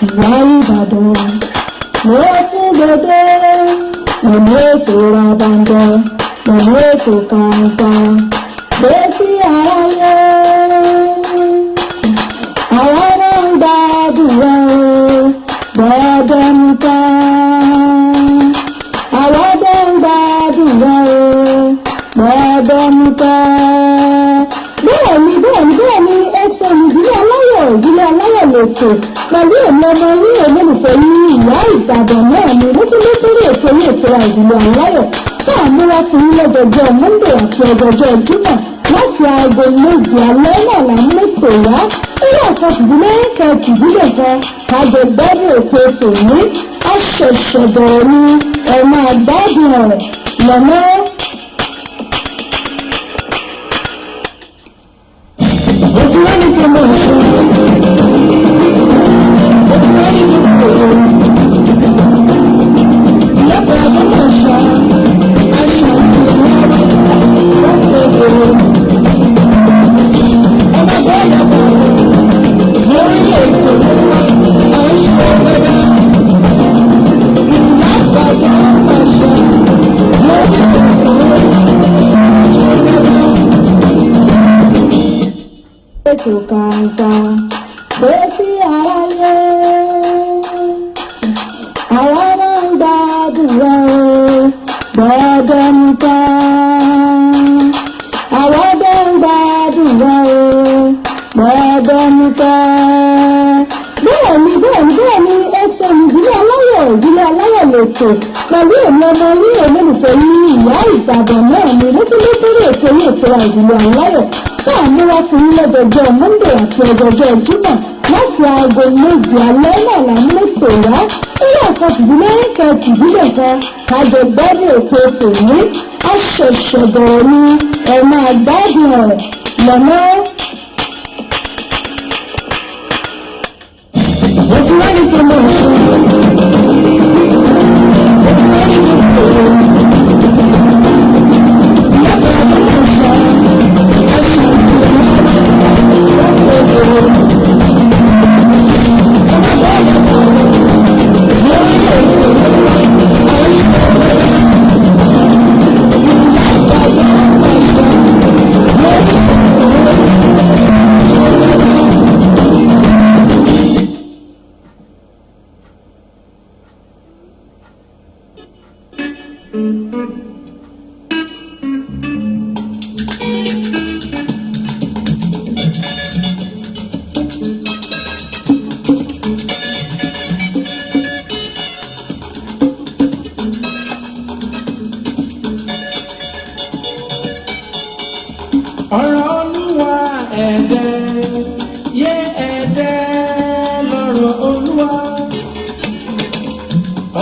ìwà Ìbàdàn ló tún gbèdé pẹ̀lú ètò Rabandẹ pẹ̀lú ètò Kàńtà létí aráyé. Àwọn náà ń gbàdúrà gbọ́dọ̀ nípa àwọn dẹ́ ń gbàdúrà gbọ́dọ̀ nípa. Bẹ́ẹ̀ni ètò ìdílé aláyọ̀ lètò pẹ̀lú èmi ọmọ orí olólùfẹ́ ní ìyá Ìbàdàn náà ni mo tún lé sórí ètò ní ètò ìdílé aláyọ̀ tá à ń múra fún yín lọ́jọ́jọ́ Monday àti ọjọ́jọ́ Jímọ̀ láti aago méje alẹ́ náà là ń mẹ́tò wá nínú ọ̀kan ìdílé kẹtìdílé kan kájọ gbẹ́dùn ètò ní àṣẹ̀ṣẹ̀bọ̀ ní ẹ̀mọ àgbádùn rẹ̀ lọ́nà. Ojú wa ní ti mọ̀ ọ́ ojú wa ní ti mọ̀ ọ́ ìyàpọ̀ ọdún náà ṣá aṣọ ìgbìmọ̀ wọ́n pè é ọmọ bọ́ọ̀lù ọ̀pọ̀ lórí ètò àìṣe ọ̀gbẹ́dá ìyàpọ̀ ọdún náà ṣá lórí ètò àìṣe ọ̀gbẹ́dá. Ètò Kàńtà létí aráyé. Àwọn máa ń gbàdúrà gbọ́dọ̀ nípa. Àwọn dẹ́ ń gbàdúrà gbọ́dọ̀ nípa. Bẹ́ẹ̀ni ètò ìdílé aláyọ̀ lètò pẹ̀lú èmi ọmọ orí olólùfẹ́ ní ìyá Ìbàdàn náà ni mo tún lé sórí ètò ní ètò ìdílé aláyọ̀ tá à ń múra fún yín lọ́jọ́jọ́ Monday àti ọjọ́jọ́ Jímọ̀ láti aago méje alẹ́ náà là ń mẹ́tò wá nínú ọ̀kan ìdílé kẹtìdílé kan kájọ gbẹ́dùn ètò ní àṣẹ̀ṣẹ̀bọ̀ ní ẹ̀mọ àgbádùn rẹ̀ lọ́nà. Ojú wa ní ti mọ̀ ọ́ ojú wa ní ti mọ̀ ọ́ ìyàpọ̀ ọdún náà ṣá aṣọ ìgbìmọ̀ wọ́n pè é ọmọ bọ́ọ̀lù ọ̀pọ̀ lórí ètò àìṣe ọ̀gbẹ́dá ìyàpọ̀ ọdún náà ṣá lórí ètò àìṣe ọ̀gbẹ́dá. Ọ̀rọ̀ Olúwa ẹ̀dẹ́ yé ẹ̀dẹ́ lọ́rọ̀ Olúwa.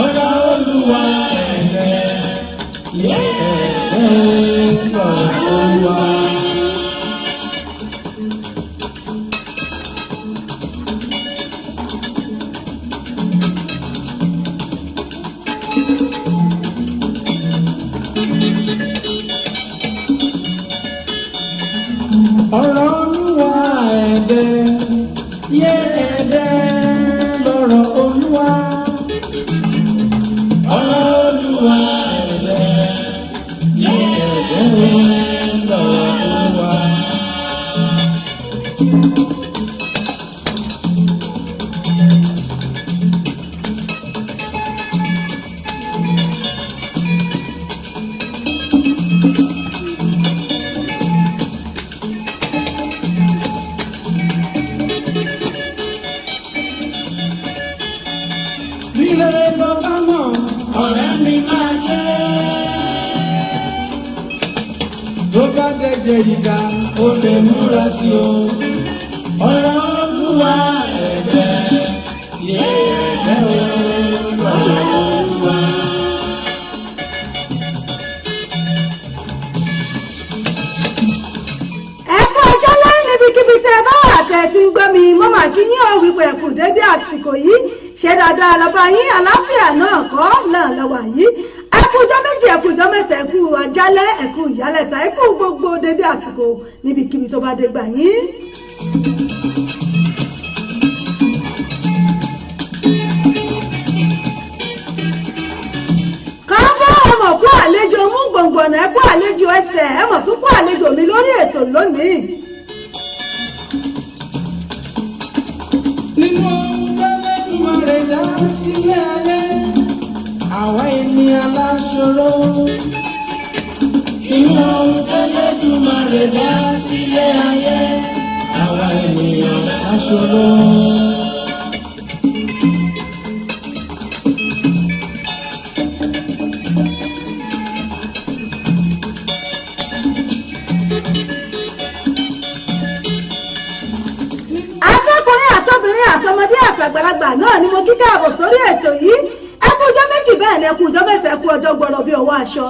Ọ̀rọ̀ Olúwa ẹ̀dẹ́ yé ẹ̀dẹ́ lọ́rọ̀ Olúwa. Ọ̀rọ̀ Olúwa ẹ̀dẹ́ yé ẹ̀dẹ́ lọ́rọ̀ Olúwa. Ọ̀rọ̀ Olúwa ẹ̀dẹ́ yé ẹ̀dẹ́ lọ́rọ̀ Olúwa. Rere ló bá mọ̀, ọ̀rẹ́ mi máa ṣe. Tó bá dẹ̀jẹ̀ ìka, ó lè múra sí o. Ọ̀rọ̀ Olúwa ẹ̀dẹ́ yé ẹ̀dẹ́ ọ̀rọ̀ Olúwa. Ẹ kú ọjọ́ lẹ́yìn níbikíbi tí ẹ bá wà tẹ́ ti ń gbọ́ mi, mo mà kí yín ó wípé ẹ kú dédé àsìkò yìí. Ṣé dáadáa lọ́ba yín àlàáfíà náà kọ́ náà lọ́wọ́ yìí. Ẹ kú ọjọ́ méjì, ẹ kú ọjọ́ mẹ́ta, ẹ kú àjálẹ́, ẹ kú ìyálẹ̀ta, ẹ kú gbogbo dédé àsìkò níbikíbi tó bá dé gbà yín. ọ̀nà ẹ kú àlejò ẹsẹ̀ ẹ mọ̀ tún kú àlejò mi lórí ètò lónìí. nínú ohun tẹ́lẹ̀dùmarè dá sílé ayé àwa ènìyàn láṣọrọ. nínú ohun tẹ́lẹ̀dùmarè dá sílé ayé àwa ènìyàn láṣọrọ. àtọmọdé àtàgbàlagbà náà ni mo kí káàbọ̀ sórí ètò yìí ẹ kú ọjọ́ méjì bẹ́ẹ̀ ni ẹ kú ọjọ́ mẹ́ta ẹ kú ọjọ́ gbọ́rọ̀ bí ọwọ́ aṣọ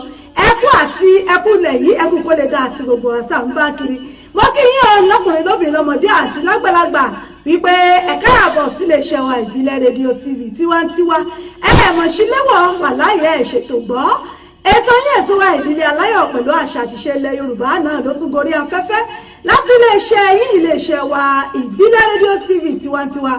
ẹ kú àti ẹ kú lẹ̀ yìí ẹ kú kó lè dá àti gbogbo ọ̀tá ń bá kiri mo kí yín ọ lọ́kùnrin lóbìnrin lọ́mọdé àti lágbàlagbà wípé ẹ káàbọ̀ sílé iṣẹ́ wa ìbílẹ̀ rédíò tv tiwantiwa mọ̀ síléwọ̀ wà láyé ẹ̀ ṣètò gbọ́ ètò yín ètò wa ìdílé aláyọ̀ pẹ̀lú àṣà àtiṣe ilẹ̀ yorùbá náà ló tún gorí afẹ́fẹ́ láti iléeṣẹ́ yín iléeṣẹ́ wa ìbílẹ̀ rédíò tv tiwantiwa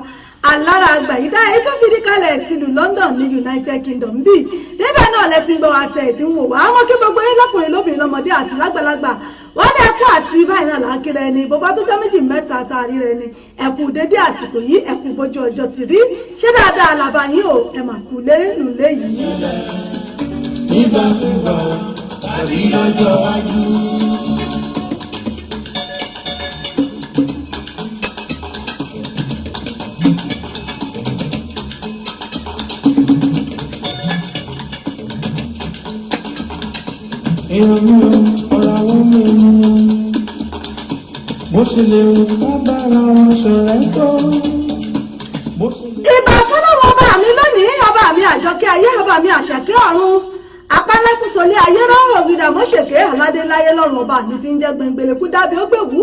alára àgbà yìí dá ètò fìdí kalẹ̀ sílùú london ní united kingdom bí débẹ̀ náà lẹ́tí ń gbọ́ wa tẹ̀ tí ń wò wá àwọn kí gbogbo yín lọ́kùnrin lóbìnrin lọ́mọdé àti lágbàlagbà wọ́n ní ẹkú àti báyìí náà lákìrẹ́ ẹni bó bá tó jẹ́ méjì mẹ́ta àtàrí rẹ ni ẹkú dédé àsìkò yìí ẹkú bójú ọjọ́ ti rí ṣé dáadáa làbá yín o ẹ mà kú lé nùlé yìí. nígbàkúgbà tàbí lọ́jọ́ wájú. èèyàn mi ò ọ̀rọ̀ àwọn ọmọ ènìyàn bó ṣe lè wù ká bára wọn ṣọ̀rẹ́ tó. ìbà fọlọ́wọ́ ọba mi lónìí ọba mi àjọkẹ́ ayé ọba mi àṣàkẹ́ ọ̀run apálẹ́tùsọ̀lé ayé rọ́rọ̀ ògìdà mọ́ṣẹ̀kẹ́ aládéláyé lọ́rùn ọba mi ti ń jẹ́ gbẹ̀ngbẹ̀lẹ̀kú dábì ó gbèwú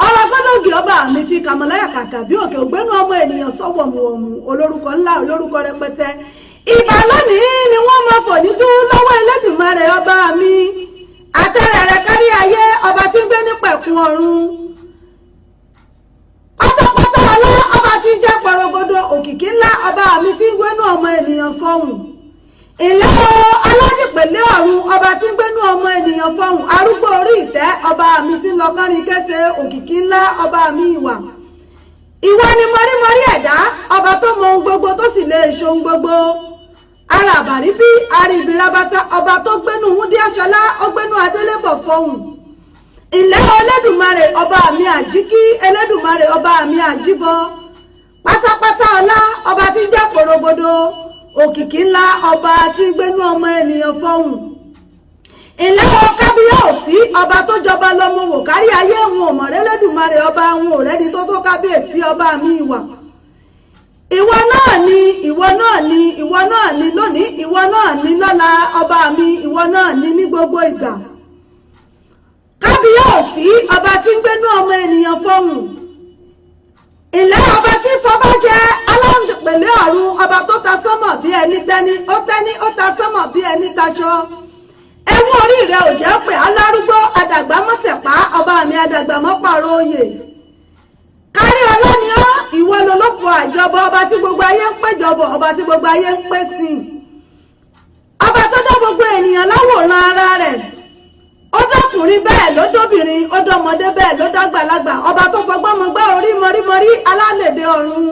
ọ̀rọ̀ gọ́dọ̀gì ọba mi ti kàmọ́láyà kàkà bí òkè ògbénu ọmọ ènìyàn sọ́wọ́mùwọ̀mù olórúkọ ńlá olórúkọ rẹpẹtẹ ìbà lónìí ni wọ́n máa fò ní dú lọ́wọ́ Ẹlẹ́dùmarè ọba mi àtẹ̀rẹ̀ rẹ̀ kárí ayé ọba tí ń gbé ní pẹ̀kun ọ̀run pátápátá ọlá ọba tí ń jẹ́ pọ̀rọ̀gọdọ̀ òkìkí ńlá ọba mi tí ń gbénú ọmọ ènìyàn fọ́hùn ìlẹ́ aládìpẹ̀lẹ́ ọ̀run ọba tí ń gbénú ọmọ ènìyàn fọ́hùn arúgbó orí ìtẹ́ ọba mi tí ń lọ kárin kése òkìkí ńlá ọba mi ìwà ìwọ ni mọ̀rímọ̀rí ẹ̀dá ọba tó mọ ohun gbogbo tó sì lè ṣe ohun gbogbo ara àbàrí bí arìbìrabata ọba tó gbénú wúndí aṣọlá ó gbénú adélébọ̀ fọ́hùn ìlẹ́ Ẹlẹ́dùmarè ọba mi àjíkí Ẹlẹ́dùmarè ọba mi àjíbọ pátápátá ọlá ọba tí ń jẹ́ pòrògbòdò òkìkí ńlá ọba tí ń gbénú ọmọ ènìyàn fọ́hùn ìlẹ́ kábíyèsí ọba tó jọba lọ́mọ wò kárí ayé wọn ò mọ̀rẹ́ Ẹlẹ́dùmarè ọba wọn ò rẹ́ni tó tó kábíyèsí ọba mi ìwà ìwọ náà ni ìwọ náà ni ìwọ náà ni lónìí ìwọ náà ni lọ́la ọba mi ìwọ náà ni ní gbogbo ìgbà kábíyèsí ọba tí ń gbénú ọmọ ènìyàn fọ́hùn ìlẹ́ ọba tí fọba jẹ aláǹdìpẹ̀lẹ́ ọ̀run ọba tó ta sánmọ̀ bí ẹni tẹ́ni ó ta sánmọ̀ bí ẹni taṣọ ẹwú orí rẹ ò jẹ́ pé alárúgbó adàgbà mọ́tẹ̀pá ọba mi adàgbà mọ́pàrọ̀ oyè kárí ọlọ́ni ọ́ ìwọ lolóko àjọbọ ọba tí gbogbo ayé ń péjọbọ ọba tí gbogbo ayé ń pè sí ọba tó dá gbogbo ènìyàn láwòrán ara rẹ̀ ó dọkùnrin bẹ́ẹ̀ ló dóbìnrin ó dọmọdé bẹ́ẹ̀ ló dàgbàlagbà ọba tó fọgbọ́mọgbá orí mọrímọrí alálèdè ọ̀run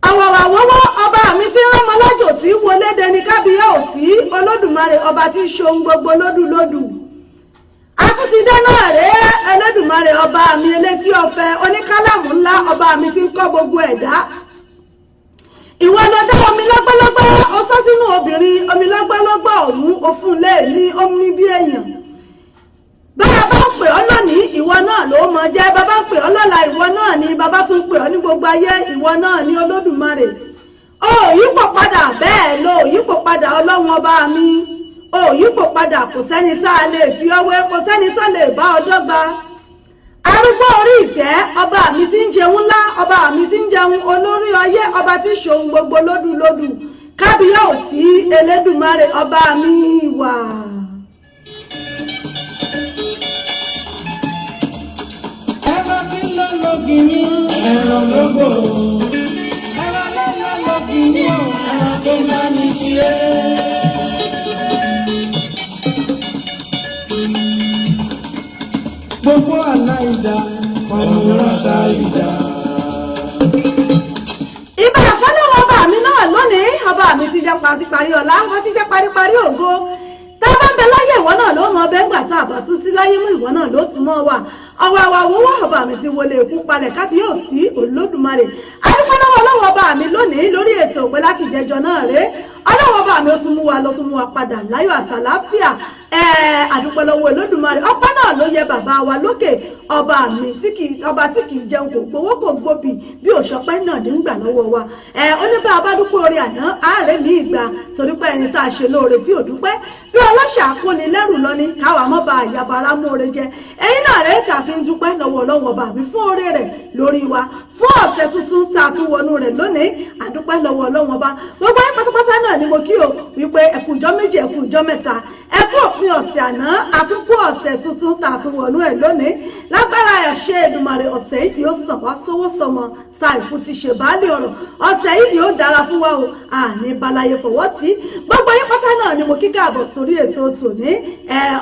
àwọ̀wàwọ́wọ́ ọba mi tí rámọlájò tí wọlé dẹni kábíyèsí Olódùmarè ọba tí ṣohun gbogbo lódùlódù àtúntìdé náà rèé Ẹlẹ́dùmarè ọba mi elétí ọ̀fẹ́ oníkálàmù ńlá ọba mi tí ń kọ́ gbogbo ẹ̀dá ìwọ ló dá omi lọ́gbọ́lọ́gbọ́ ó sọ sínú obìnrin omi lọ́gbọ́lọ́gbọ́ òun ó fún lé ní omi bí èèyàn báyà bá ń pè ọ́ lónìí ìwọ náà ló mọ jẹ́ bàbá ń pè ọ́ lọ́la ìwọ náà ni bàbá tún pè ọ́ ní gbogbo ayé ìwọ náà ni Olódùmarè ó yípo padà bẹ́ẹ̀ ló yípo padà ọlọ́run ọba mi ó yípo padà kò sẹ́ni tá a lè fi ọwé kò sẹ́ni tó lè bá ọ dọ́gba arúgbó orí ìtẹ́ ọba mi tí ń jẹun ńlá ọba mi tí ń jẹun olórí ayé ọba tí ń ṣohun gbogbo lódùlódù kábíyèsí Ẹlẹ́dùmarè ọba mi wà. ẹ̀rọ kí ló lọ́gì ní ẹ̀rọ lógbò ẹ̀rọ lọ́lọ́ lọ́gì ní ẹ̀rọ tó bá ní ṣe é. ti parí ọlá wọ́n ti jẹ́ paríparí ògo tá a bá ń bẹ láyé ìwọ náà ló mọ ọbẹ̀ ńgbà tá a bá tún ti láyé mú ìwọ náà ló tún mọ́ wà ọwọ́ àwa owó ọba mi ti wọlé ikú palẹ̀ kábíyèsí olódùmarè adúpẹ́ lọ́wọ́ ọlọ́wọ́ ọba mi lónìí lórí ètò òpẹ́ láti jẹjọ náà rèé ọlọ́wọ́ ọba mi ó tún mú wa padà láyọ̀ àtàláfíà àdúpẹ́ lọ́wọ́ olódùmarè ọpẹ́ náà ló yẹ bàbá wa lókè ọba mi tí kì í jẹun kò gbowó kò gbòbì bí òṣọpẹ́ náà ní gbà lọ́wọ́ wa oníbà abádúpẹ́ orí àná ààrẹ mi ìgbà torí pé ẹni tá a ṣe lóore tí ò dúpẹ́ bí ọlọ́ṣà kóni lẹ́rù lọ ní káwa mọ́ bá àyàbára mú oore jẹ ẹ̀yin náà rẹ̀ tà fi ń dúpẹ́ lọ́wọ́ ọlọ́wọ́ ọba mi fún oore rẹ̀ lórí wa fún ọ̀sẹ̀ tuntun tá a tún wọnú rẹ̀ lónìí àdúpẹ́ lọ́wọ́ ọlọ́wọ́ ọba gbogbo ayé pátápátá náà ni mo kí o wípé ẹkù ìjọ méjì ẹkù ìjọ mẹ́ta ẹkù òpin ọ̀sẹ̀ àná àtúnkù ọ̀sẹ̀ tuntun tá a tún wọnú ẹ̀ lónìí lágbára ẹ̀ṣẹ́ Èdùmàrè ọ̀sẹ̀ yìí yóò sàn wá sówó sọmọ ṣàìkú ti ṣe báálé ọ̀rọ̀ ọ̀sẹ̀ yìí yóò dára fún wa o àní balaye fọwọ́ tí gbogbo ayé pátá náà ni mo kí káàbọ̀ sórí ètò tòní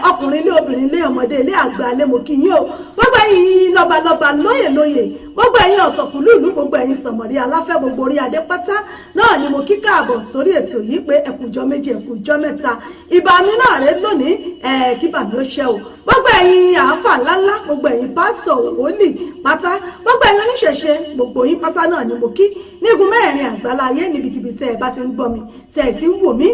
ọkùnrin ilé obìnrin ilé ọmọdé ilé àgbà ilé mo kí yín o gbogbo ẹ̀yin lọ́balọ́ba lóyè lóyè gbogbo ẹ̀yin ọ̀sọ̀kùlú ìlú gbogbo ẹ̀yin sọ̀mọ̀rí aláfẹ́ gbogbo orí adé pátá náà ni mo kí káàbọ̀ sórí ètò yìí pé ẹkùjọ méjì ẹkùjọ mẹ́ta ìbà mi náà rẹ lónìí kí bà mí ó ṣe o gbogbo ẹ̀yin àáfà ńláńlá gbogbo ẹ̀yin pásítọ̀ wòlíì pátá gbogbo ẹ̀yin oníṣẹ̀ṣe gbogbo yín pátá náà ni mo kí nígun mẹ́rin àgbáláyé níbikíbi tẹ́ ẹ bá ti ń gbọ́ mi tẹ́ ẹ ti ń wò mí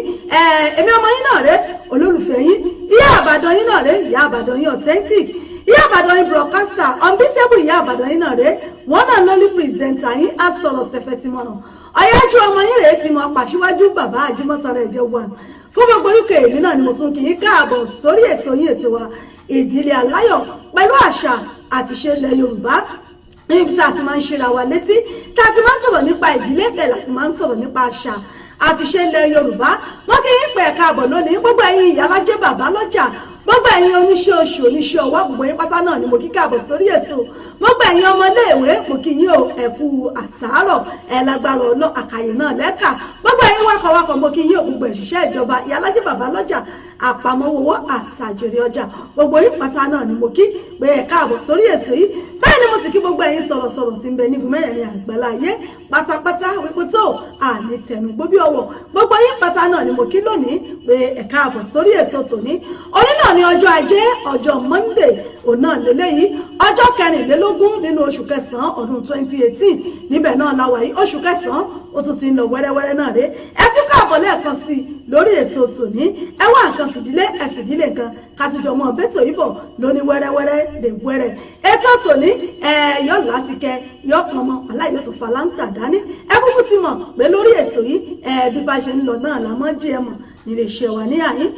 èmi ọmọ yín náà rẹ olólùfẹ́ yín ìyá àbàdàn yín náà rẹ ìyá àbàdàn yín authentic ìyá àbàdàn yín broadcaster unbeatable ìyá àbàdàn yín náà rẹ wọn náà lọ́lí presenter yín á sọ̀rọ̀ tẹ̀fẹ̀ tí mọ̀nà ọ̀yájú ọmọ yín rèé ti mọ pàṣíwájú bàbá àjímọ́tara ẹ̀jẹ̀ wà fún gbogbo uk èmi náà ni mo tún kì í káàbọ̀ sórí ètò yín ètò wa ìdílé aláyọ̀ pẹ̀lú àṣà àti ìṣe ilẹ̀ Yorùbá níbi tí a ti máa ń ṣera wa létí tí a ti máa ń sọ̀rọ̀ nípa ìdílé bẹ́ẹ̀ láti máa ń sọ̀rọ̀ nípa àṣà àti ìṣe ilẹ̀ Yorùbá wọ́n kì í pẹ̀ káàbọ̀ lónìí gbogbo ẹ̀yin ìyálájẹ́ bàbá lọ́jà gbogbo ẹ̀yin oníṣẹ́ oṣù oníṣẹ́ ọwọ́ gbogbo yín pátá náà ni mo kí káàbọ̀ sórí ètò gbogbo ẹ̀yin ọmọléèwé mo kí yín o ẹ̀kú àtàárọ̀ lágbára ọlọ́ àkàyè náà lẹ́ka gbogbo ẹ̀yin wakọ̀wakọ̀ mo kí yín o gbogbo ẹ̀ṣiṣẹ́ ìjọba ìyálájẹ́ bàbá lọ́jà àpamọ́wọ́ àtàjèrè ọjà gbogbo yín pátá náà ni mo kí pé ẹ káàbọ̀ sórí ètò yìí bẹ́ẹ̀ ni mo sì kí gbogbo ẹ̀yin sọ̀rọ̀sọ̀rọ̀ tí ń bẹ nígun mẹ́rẹ̀ẹ̀rin àgbáláyé pátápátá wípé tó àní tẹnu gbóbí ọwọ́ gbogbo yín pátá náà ni mo kí lónìí pé ẹ káàbọ̀ sórí ètò tòní òní náà ni ọjọ́ ajé ọjọ́ Monday òun náà lélẹ́yìí ọjọ́ 24 nínú oṣù kẹsàn-án ọdún 2018 níbẹ̀ náà la wà yìí oṣù kẹsàn-án ó tún ti ń lọ wẹ́rẹ́wẹ́rẹ́ náà ré ẹ tún káàbọ̀ lẹ́ẹ̀kan sí i lórí ètò tòní ẹ wá nǹkan fìdílé ẹ fìdílé nǹkan kátìjọ mọ bẹ́tò yìí bọ̀ lóní wẹ́rẹ́wẹ́rẹ́ lè wẹ́rẹ́ ètò tòní yọ láti kẹ yọ pọnmọ aláìyọ tó falanta dání ẹ kúkú ti mọ̀ pé lórí ètò yìí bí bá ṣe ń lọ náà la mọ́ jí ẹ mọ̀ nílé iṣẹ́ wa ní àyín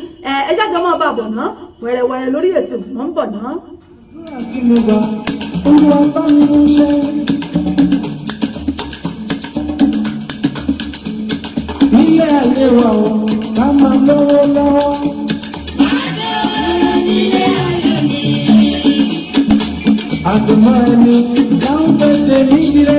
ẹ jáde ọmọ bá bọ̀ náà wẹ́rẹ́wẹ́rẹ́ lórí ètò mọ́ ń bọ̀ náà. Ilé ayé wa o, ká máa lówó lọ́wọ́. Ilé ayé mi. Àdùnmọ́ ẹni dáhùn pé tèmi dire.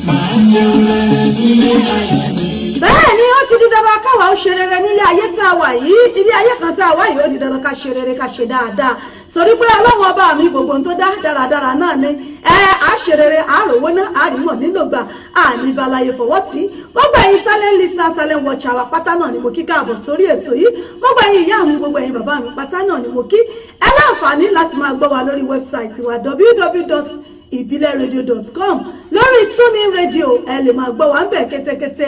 Màá ṣe rere nílé ayé mi. Bẹ́ẹ̀ ni ó ti di dandan káwa ó ṣe rere nílé ayé tá a wà yìí ilé ayé kan tá a wà yìí ó di dandan ká ṣe rere ká ṣe dáadáa torí pé ọlọ́run ọba mi gbogbo tó dá dáradára náà ni àṣerere àròwó náà àrímọ̀ nílògbà àníbalaye fọwọ́ sí gbogbo ẹ̀yin silent listener silent watcher wa pátá náà ni mo kí káàbọ̀ sórí ètò yìí gbogbo ẹ̀yin ìyá mi gbogbo ẹ̀yin bàbá mi pátá náà ni mo kí ẹ láǹfààní láti máa gbọ́ wa lórí wẹ́bsáìtì wa www.ibileradio.com lórí tuning radio ẹ lè máa gbọ́ wa ń bẹ̀ kétékété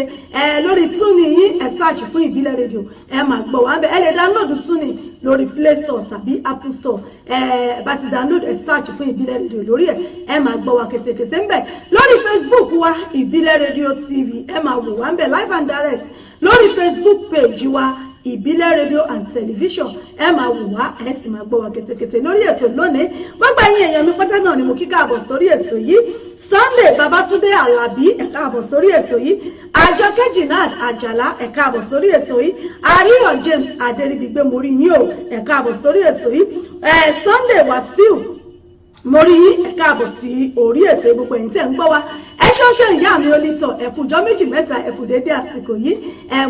lórí tuning yín ẹ search fún ìbílẹ̀ radio ẹ máa gbọ́ wa ń bẹ̀ ẹ lè download tuning lórí play store tàbí apple store bá ti download ẹ search fún ìbílẹ̀ radio lórí ẹ máa gbọ́ wa kétékété ń bẹ̀ lórí facebook wa ìbílẹ̀ radio tv ẹ máa wò wá ń bẹ̀ live and direct lórí facebook page wa ìbílẹ̀ rédíò and television ẹ máa wò wá ẹ sì máa gbọ́ wa kẹ̀tẹ̀kẹ̀tẹ̀ lórí ètò lónìí gbogbo ẹ̀yin èèyàn mi pátá náà ni mo kí káàbọ̀ sórí ètò yìí Sunday Babátúndé Àlàbí ẹ káàbọ̀ sórí ètò yìí Àjọkẹ́ Jìnàd Àjàlá ẹ káàbọ̀ sórí ètò yìí Àríyọ̀ James Adéríbigbé mórí yín o ẹ káàbọ̀ sórí ètò yìí Sunday Wàsíù mo rí yín ẹ káàbọ̀ sí orí ètò gbogbo ẹ̀yin tẹ́ ń gbọ́ wa ẹ ṣọ́ṣọ́ ìyá mi ó lítọ̀ ẹ̀kújọ́ méjì mẹ́ta ẹ̀kú dédé àsìkò yìí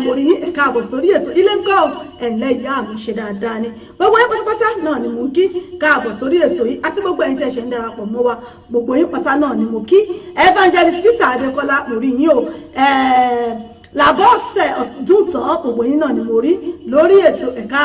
mo rí yín ẹ káàbọ̀ sórí ètò ilé ń kọ́ ẹ̀lẹ́ ìyá mi ṣe dáadáa ni gbogbo yín pátápátá náà ni mo kí káàbọ̀ sórí ètò yìí àti gbogbo ẹ̀yin tẹ́ ṣe ń darapọ̀ mọ́ wa gbogbo yín pátá náà ni mo kí Evangelist Peter Adékọ́lá mo rí yín o làbọ̀ ọ̀sẹ̀ ọdún tán gbogbo yín náà ni mo rí lórí ètò ẹ̀ka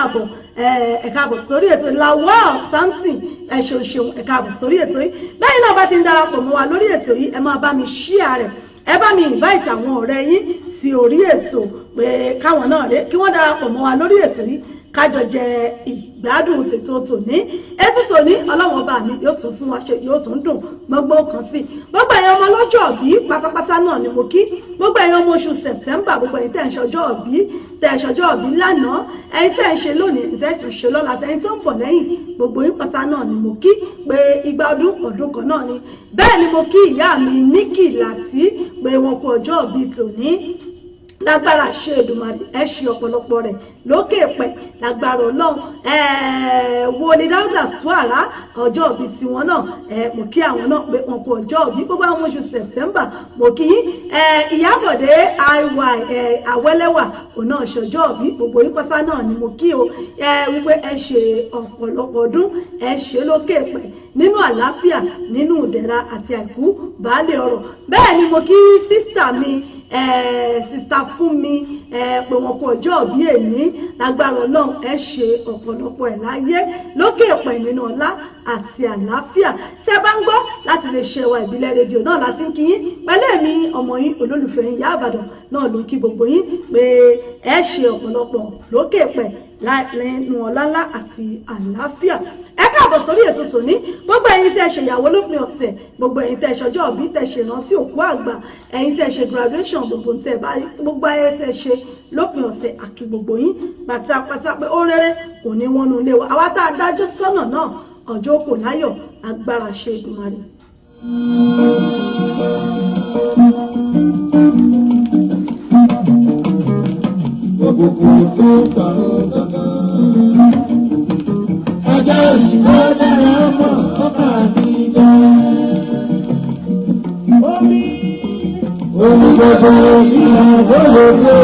àbọ̀ sórí ètò Lawal Samson ẹ ṣeun ẹ̀ka àbọ̀ sórí ètò yìí bẹ́ẹ̀ náà bá ti ń darapọ̀ mọ́ wa lórí ètò yìí ẹ máa bá mi share rẹ̀ ẹ bá mi invite àwọn ọ̀rẹ́ yín sí orí ètò pé káwọn náà rè kí wọ́n darapọ̀ mọ́ wa lórí ètò yìí kájọ jẹ ìgbádùn tètò tòní etí tòní ọlọ́wọ́n ọba mi yóò tún fún wa ṣe yóò tún dùn gbogbo kan sí gbogbo ẹ̀yin ọmọ lọ́jọ́ bí pátápátá náà ni mo kí gbogbo ẹ̀yin ọmọ oṣù September gbogbo ẹ̀yin tẹ̀ ń ṣọjọ́ bí tẹ̀ ń ṣọjọ́ bí lánàá ẹ̀yin tẹ̀ ń ṣe lónìí ẹ̀yin tẹ̀ ń ṣe lọ́la tẹ̀yin tó ń bọ̀ lẹ́yìn gbogbo yín pátá náà ni mo kí pé igba ọdún kan náà ni bẹ́ẹ̀ ni mo kí ìyá mi Níkì Láti pé wọn kú ọjọ́ bí tòní lágbára ṣe Èdùmàrè ẹ ṣe ọ̀pọ̀lọpọ̀ rẹ̀ lókè pẹ̀ lágbára Ọlọ́run wo ni Dáúdà Suara ọjọ́ òbí tiwọn náà mo kí àwọn náà pé wọn kú ọjọ́ òbí gbogbo àwọn oṣù September mo kí Ìyábọ̀dé IY Awẹ́lẹ́wà òun náà ṣọjọ́ òbí gbogbo yín pátá náà ni mo kí o wípé ẹ ṣe ọ̀pọ̀lọpọ̀ ọdún ẹ ṣe lókè pẹ̀ nínú àlàáfíà nínú ìdẹ̀ra àti àìkú baálé ọrọ̀ bẹ́ẹ̀ ni mo kí sísítà mi sista fún mi pé wọn kú ọjọ́ bí èní lágbára Ọlọ́run ẹ ṣe ọ̀pọ̀lọpọ̀ ẹ̀ láyé lókè pẹ̀ nínú ọlá àti àlàáfíà tí ẹ bá ń gbọ́ láti lè ṣe wa ìbílẹ̀ rédíò náà láti ń kí yín pẹ̀lú èmi ọmọ yín olólùfẹ́ yín Ìyá Ìbàdàn náà ló ń kí gbogbo yín pé ẹ ṣe ọ̀pọ̀lọpọ̀ lókè pẹ̀ lẹ́nu ọ̀làlá àti àlàáfíà ẹ káàbọ̀ sórí ètò tòní gbogbo ẹ̀yin tẹ́ ṣe ìyàwó lópin ọ̀sẹ̀ gbogbo ẹ̀yin tẹ́ ṣọjọ́ òbí tẹ́ ṣe ìrántí òkú àgbà ẹ̀yin tẹ́ ṣe graduation gbogbo ayé tẹ́ ṣe lópin ọ̀sẹ̀ àkí gbogbo yín pátápátá pé ó rere kò ní wọnú ilé wa àwa tá a dájọ́ sọ́nà náà ọjọ́ kò láyọ̀ agbára ṣe Èdùmàrè. Gbogbo tí ó kàrún dandan. Ọjọ́ òyìnbó dára mọ́ ọkà nílẹ̀. Omi gbogbo ìyàwó lòdì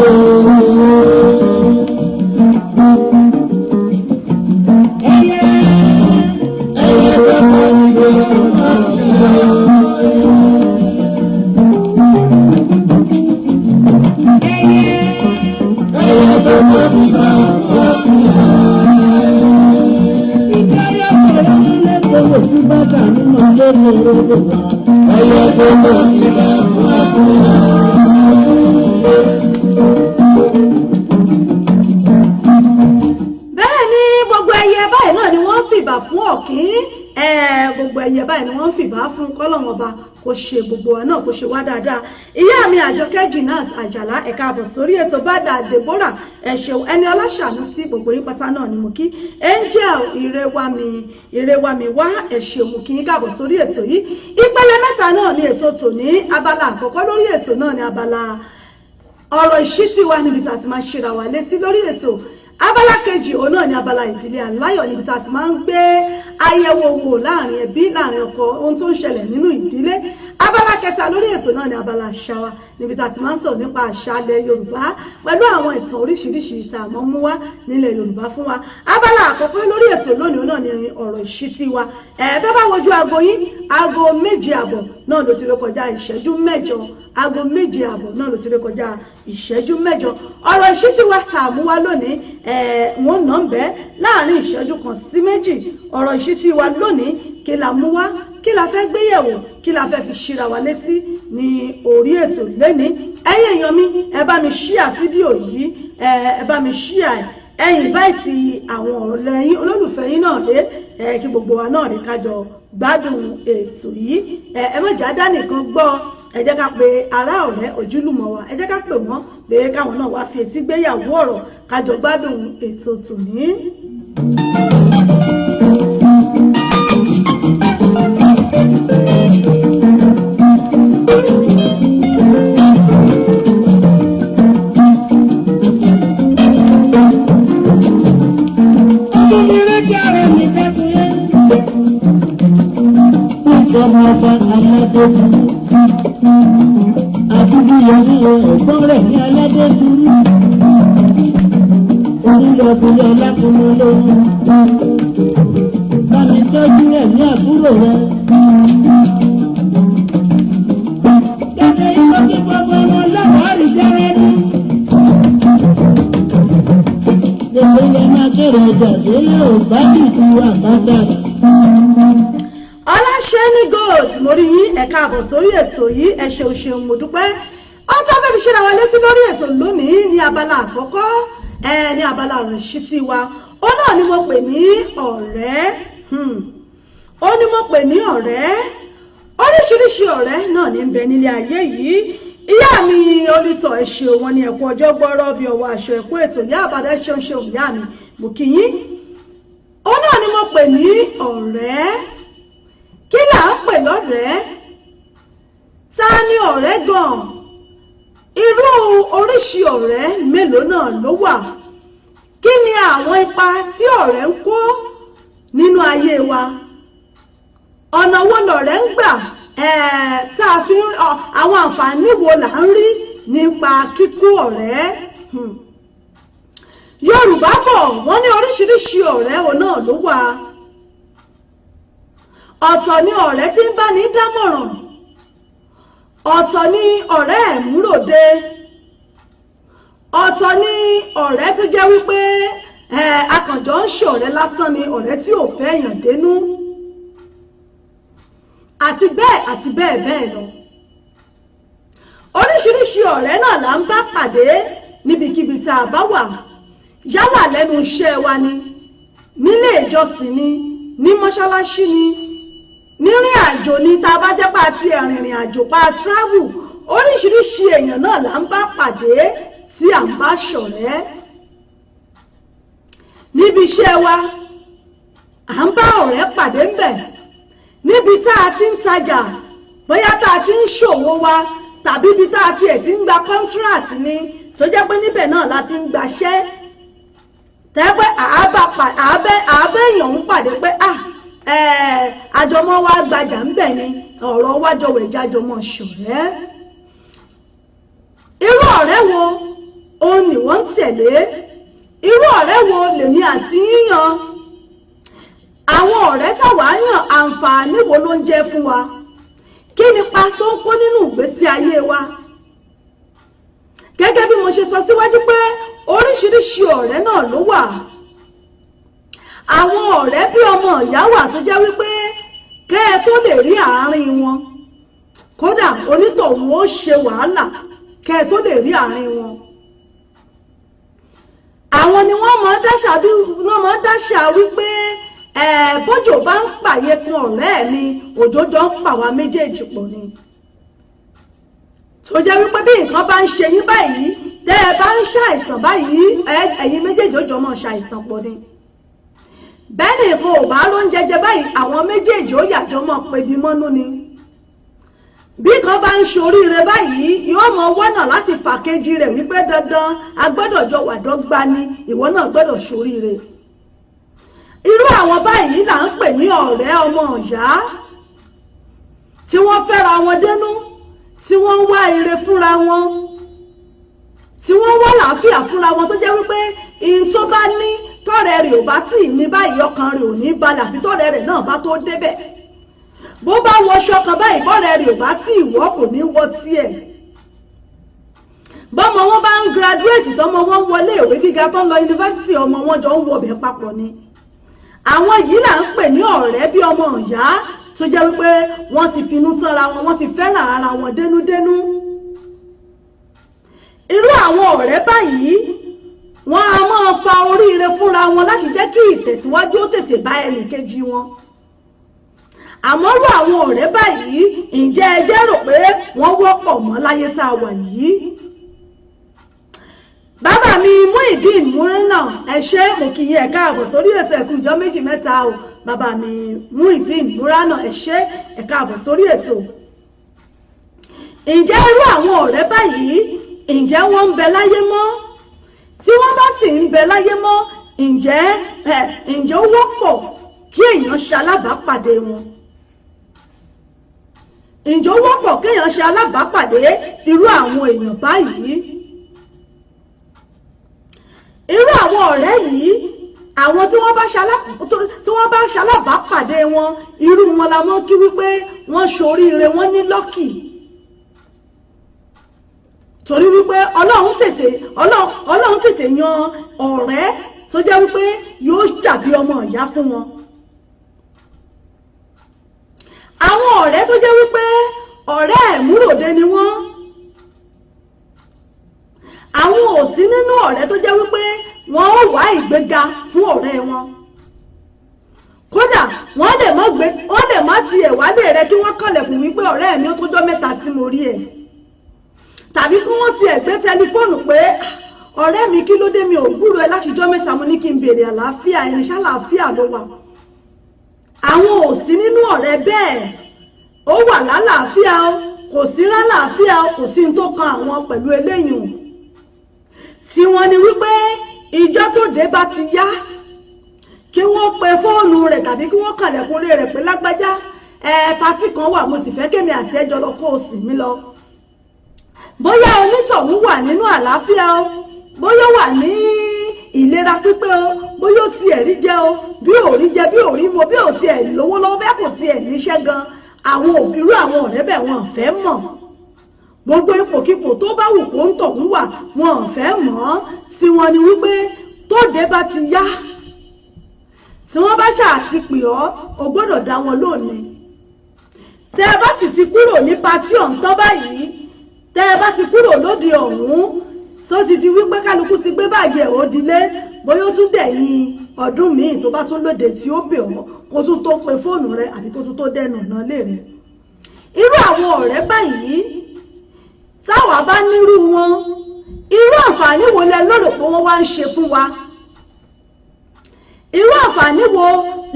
ẹyẹ gbogbo ìgbésẹ̀ máa ń bẹ́ẹ̀ ni gbogbo ẹyẹ báyìí náà ni wọ́n fìbà fún ọ̀kín gbogbo ẹyẹ báyìí ni wọ́n fìbà fún kọ́lọ́wọ́n ọba kò ṣe gbogbo wa náà kò ṣe wá dáadáa ìyá mi Àjọkẹ́ Jinat Àjàlá ẹ̀ka àbọ̀ sórí ètò Bàdà Deborah ẹ̀ṣẹ̀ ẹni ọlọ́ṣàánú sí gbogbo yín pátá náà ni mo kí Angel ìrẹwàmí wá ẹ̀ṣẹ̀ mo kí yín káàbọ̀ sórí ètò yìí ìpele mẹ́ta náà ni ètò tòní abala àkọ́kọ́ lórí ètò náà ni abala ọ̀rọ̀ ìṣítí wa níbi tí a ti máa ṣera wa létí lórí ètò abala kejì òun náà ni abala ìdílé aláyọ̀ níbi tá a ti máa ń gbé àyẹ̀wò wò láàrin ẹbí láàrin ọkọ ohun tó ń ṣẹlẹ̀ nínú ìdílé abala kẹta lórí ètò náà ni abala àṣà wa níbi tá a ti máa ń sọ̀rọ̀ nípa àṣà ilẹ̀ Yorùbá pẹ̀lú àwọn ìtàn oríṣiríṣi tá a mọ̀ mú wá nílẹ̀ Yorùbá fún wa abala àkọ́kọ́ lórí ètò lónìí náà ni ọ̀rọ̀ ìṣítí wa bẹ́ẹ̀ bá wojú aago yín aago 7:00 náà ló ti lè kọjá ìṣẹ́jú 8 aago 7:00 náà ló ti lè kọjá ìṣẹ́jú 8 ọ̀rọ̀ ìṣítí wa tá a mú wá lónìí wọ́n nà ń bẹ́ láàrin ìṣẹ́jú kan sí 2 ọ̀rọ̀ ìṣítí wa lónìí kí la mú wá kí la fẹ́ gbéyẹ̀wò kí la fẹ́ fi ṣíra wa létí ní orí ètò lẹ́ni ẹ̀yin èèyàn mi ẹ bá mi ṣíà fídíò yìí ẹ bá mi ṣíà ẹ̀yin báyìí ti àwọn ọ̀rẹ́ yín olólùfẹ́ yín náà lé kí gbogbo wa náà rí kájọ gbádùn ètò yìí ẹ má jà dá nìkan gbọ́ ẹ jẹ́ ká pe ará ọ̀rẹ́ ojúlùmọ̀ wa ẹ jẹ́ ká pè wọ́n pé káwọn náà wá fi etí gbéyàwó ọ̀rọ̀ kájọ gbádùn ètò tòní. Àbúrúyẹ̀wò ẹ̀gbọ́n rẹ̀ ní aládé dúró. Orílẹ̀-èdè ọlákùnrin lóhun. Bámi tọ́jú rẹ̀ ní àbúrò rẹ̀. Gẹ́gẹ́ ìgbọ́ kí gbogbo wọn lọ́wọ́ rí jẹ́rẹ́ ní. bẹ̀rẹ̀ ọjà délé ò bá dìtú àbádà. Ọláṣẹ́ni Gold mo rí yín ẹ káàbọ̀ sórí ètò yìí ẹ ṣeun mo dúpẹ́. Ohun tó fẹ́ fi ṣe ra wa létí lórí ètò lónìí ní abala àkọ́kọ́ ní abala ọ̀rọ̀ ìṣítí wa ó náà ni mo pè ní ọ̀rẹ́ ó ní mo pè ní ọ̀rẹ́ oríṣiríṣi ọ̀rẹ́ náà ní ń bẹ nílé ayé yìí. Ìyá mi olítọ̀ ẹ ṣé wọn ní ẹ̀kú ọjọ́ gbọ́rọ́ bí ọwọ́ aṣọ ẹ̀kú ètò ìyá àbádá ṣeun ìyá mi mo kí yín. Ó náà ni mo pè ní ọ̀rẹ́. Kí là ń pè lọ́rẹ̀ẹ́? Ta ni ọ̀rẹ́ gan-an? Irú oríṣi ọ̀rẹ́ mélòó náà ló wà? Kí ni àwọn ipa tí ọ̀rẹ́ ń kó nínú ayé wa? Ọ̀nà wo lọ̀rẹ́ ń gbà tá a fi àwọn àǹfààní wo là ń rí nípa kíkó ọ̀rẹ́? Yorùbá bọ̀ wọ́n ní oríṣiríṣi ọ̀rẹ́ òun náà ló wà. Ọ̀tọ̀ ni ọ̀rẹ́ tí ń bá ní dámọ̀ràn, ọ̀tọ̀ ni ọ̀rẹ́ ẹ̀múròde, ọ̀tọ̀ ni ọ̀rẹ́ tó jẹ́ wípé akànjọ́ ń ṣọ̀rẹ́ lásán ni ọ̀rẹ́ tí ò fẹ́ èèyàn dénú àti bẹ́ẹ̀ bẹ́ẹ̀ lọ. Oríṣiríṣi ọ̀rẹ́ náà là ń bá pàdé níbikíbi tá a bá wà, yálà lẹ́nu iṣẹ́ wa ni, nílé ìjọsìn ni, ní mọ́ṣáláṣí ni, nírìn àjò ni tá a bá jẹ́ pa ti ẹ̀rìnrìn àjò pa travel. Oríṣiríṣi èèyàn náà là ń bá pàdé tí à ń bá ṣọ̀rẹ́. Níbi iṣẹ́ wa à ń bá ọ̀rẹ́ pàdé ń bẹ̀, níbi tá a ti ń tajà bóyá tá a ti ń ṣòwò wa tàbí ibi tá a ti ẹ̀ ti ń gba contract ni tó jẹ́ pé níbẹ̀ náà la ti ń gbaṣẹ́ tẹ́pẹ́ àábẹ́ èèyàn ń pàdé pé àjọmọ́ wa gbajà ń bẹ̀ ni ọ̀rọ̀ wájọ wẹ̀jájọ mọ́ ṣọ̀rẹ́. Irú ọ̀rẹ́ wo òun ni wọ́n ń tẹ̀lé? Irú ọ̀rẹ́ wo lèmi àti yíyan? Àwọn ọ̀rẹ́ táwa yàn àǹfààní wo ló ń jẹ́ fún wa? Kí nípa tó ń kó nínú ìgbésí ayé wa? Gẹ́gẹ́ bí mo ṣe sọ síwájú pé oríṣiríṣi ọ̀rẹ́ náà ló wà. Àwọn ọ̀rẹ́ bí ọmọ ìyá wà tó jẹ́ wípé kẹ́ ẹ tó lè rí àárín wọn, kódà onítọ̀hún ó ṣe wàhálà kẹ́ ẹ tó lè rí àárín wọn. Àwọn ni wọ́n máa dáṣà wípé bójò bá ń pàyẹ kan ọ̀rẹ́ mi òjòjò ń pa wá méjèèjì pọ̀ ni. Tó jẹ́ wípé bí nǹkan bá ń ṣe yín báyìí tẹ́ ẹ bá ń ṣàìsàn báyìí ẹ̀yin méjèèjì ó jọ máa ṣàìsàn pọ̀ ni. Bẹ́ẹ̀ ni nǹkan ò bá ló ń jẹjẹ báyìí àwọn méjèèjì ó yàjọ mọ́ pebi mọ́nú ni. Bí kan bá ń ṣoríire báyìí yóò mọ wọ́nà láti fàkejì rẹ̀ wípé dandan a gbọ́dọ̀ jọ wà dọ́gba ni ìwọ náà gbọ́dọ̀ ṣoríire. Irú àwọn báyìí là ń pè ní ọ̀rẹ́ ọmọ ìyá tí wọ́n fẹ́ra wọn dénú, tí wọ́n ń wá ire fúnra wọn, tí wọ́n wá làáfíà fúnra wọn tó jẹ́ wípé ihun tó bá ní tọ́rẹ́ rẹ̀ ò bá tì ní báyìí ọkàn rẹ̀ ò ní balẹ̀ àfi tọ́rẹ́ rẹ̀ náà bá tó débẹ̀. Bó bá wọṣọ kan báyìí bọ́rẹ́ rẹ̀ ò bá tí ìwọ́ kò ní wọ́ tiẹ̀. Bọ́mọ wọn bá ń graduate tọ́mọ wọn wọlé ìwé gíga tó ń lọ yunifásitì ọmọ wọn jọ ń wọbẹ̀ papọ̀ ni. Àwọn yìí là ń pè ní ọ̀rẹ́ bí ọmọ ìyá tó jẹ́ wípé wọ́n ti finú tánra wọn, wọ́n ti fẹ́ràn ara wọn dénúdénú. Irú àwọn ọ̀rẹ́ báyìí wọ́n á máa fa oríire fúnra wọn láti jẹ́ kí ìtẹ̀síwájú ó tètè bá ẹnì kejì wọn. Àmọ́ irú àwọn ọ̀rẹ́ báyìí ǹjẹ́ ẹ jẹ́ rò pé wọ́n wọ́pọ̀ mọ́ láyé tá a wà yìí? Bàbá mi Muyideen Murina ẹ ṣé mo kí yín ẹ káàbọ̀ sórí ètò ẹ̀kú ìjọ méjì mẹ́ta o. Bàbá mi Muyideen Murina ẹ ṣé ẹ káàbọ̀ sórí ètò. Ǹjẹ́ irú àwọn ọ̀rẹ́ báyìí ǹjẹ́ wọ́n ń bẹ láyé mọ́? Tí wọ́n bá sì ń bẹ láyé mọ́ ǹjẹ́ ó wọ́pọ̀ kí èèyàn ṣe alábàápàdé wọn? Ǹjẹ́ ó wọ́pọ̀ kí èèyàn ṣe alábàápàdé irú àwọn èèyàn báyìí? Irú àwọn ọ̀rẹ́ yìí àwọn tí wọ́n bá ṣalábàápàdé wọn irú wọn la mọ̀ kí wípé wọ́n ṣoríire wọ́n ní lọ́kì. Torí wípé Ọlọ́run tètè yan ọ̀rẹ́ tó jẹ́ wípé yóò dàbí ọmọ ìyá fún wọn. àwọn ọ̀rẹ́ tó jẹ́ wípé ọ̀rẹ́ ẹ̀múròde ni wọ́n. àwọn ò sí nínú ọ̀rẹ́ tó jẹ́ wípé wọ́n ó wá ìgbéga fún ọ̀rẹ́ wọn. kódà wọ́n lè má ti ẹ̀wálé rẹ kí wọ́n kànlẹ̀kùn wípé ọ̀rẹ́ mi ó tó jọ́ mẹ́ta tí mo rí ẹ̀. tàbí kí wọ́n ti ẹ̀gbẹ́ tẹlifóònù pé ọ̀rẹ́ mi kí ló dé mi ò gbúrò ẹ láti jọ́ mẹ́ta mo ní kí n béèrè àlàáfíà ẹni ṣàlàáfíà ló wà. àwọn ò sí nínú ọ̀rẹ́ bẹ́ẹ̀ ó wà lálàáfíà o kò sí lálàáfíà o kò sí tó kan àwọn pẹ̀lú eléyìí tí wọ́n ní wípé ìjọ tó dé bá ti yá kí wọ́n pe fóònù rẹ̀ tàbí kí wọ́n kàlẹ̀kùn rẹ̀ pé lágbájá pátì kan wà mo sì fẹ́ kémi àti ẹjọ́ lọ kó o sì mí lọ. bóyá onítọ̀hún wà nínú àlàáfíà o bóyá wà ní ìlera pípé o bóyá ó tiẹ̀ rí jẹ o bí ò rí jẹ bí ò rí mu bí ò tiẹ̀ lówó lọ́wọ́ bẹ́ẹ̀ kò tiẹ̀ níṣẹ́ gan àwọn òfìrú àwọn ọ̀rẹ́ bẹ́ẹ̀ wọn fẹ́ mọ̀ gbogbo ipòkipò tó bá wù kó ń tọ̀hún wà wọn fẹ́ mọ̀ tí wọ́n ní wípé tó dé bá ti yá tí wọ́n bá ṣàti pè ọ́ o gbọ́dọ̀ dá wọn lónìí. tẹ́ ẹ bá sì ti kúrò ní patí ọ̀ǹtọ́ báyìí tẹ́ ẹ bá ti kúrò lóde ọ̀hún tó ti di wípé kálukú ti gbé báàgì ẹ̀ ó dilé bóyá ó tún dẹ̀yìn ọdún míì tó bá tún lóde tí ó bẹ̀ ọ́ kó tún tó pe fóònù rẹ àbí kó tún tó dẹnu ọ̀nà lé rẹ. irú àwọn ọ̀rẹ́ báyìí táwa bá nírú wọn irú àǹfààní wo lẹ lérò pé wọ́n wá ń ṣe fún wa? irú àǹfààní wo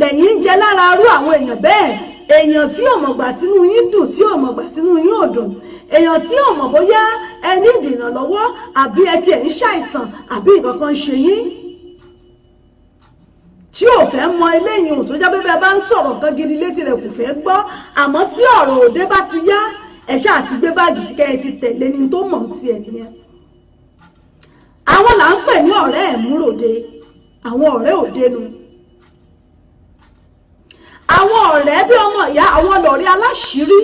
lẹ́yìn ń jẹ lára irú àwọn èèyàn bẹ́ẹ̀? èèyàn tí ò mọ̀gbà tínú yín dùn tí ò mọ̀gbà tínú yín ò dùn, èèyàn tí ò mọ̀ bóyá ẹ ní ìdènà lọ́wọ́ àbí ẹ tiẹ̀ ń ṣàìsàn àbí nǹkan kan ń ṣe yín, tí ò fẹ́ mọ eléyìí ò tó jẹ́ bẹ́ẹ̀ bá ń sọ̀rọ̀ kan gidi létí rẹ̀ kò fẹ́ gbọ́, àmọ́ tí ọ̀rọ̀ òde bá ti yá ẹ̀ṣá àti gbé báàgì sí kẹ́ẹ̀ ti tẹ̀lé ní tó mọ̀ ti ẹ̀ nìyẹn. àwọn là ń pè ní ọ̀rẹ́ ẹ̀múròde, àwọn ọ̀rẹ́ òde nu. àwọn ọ̀rẹ́ bí ọmọ ìyá, àwọn lọ̀rẹ́ aláṣìírí.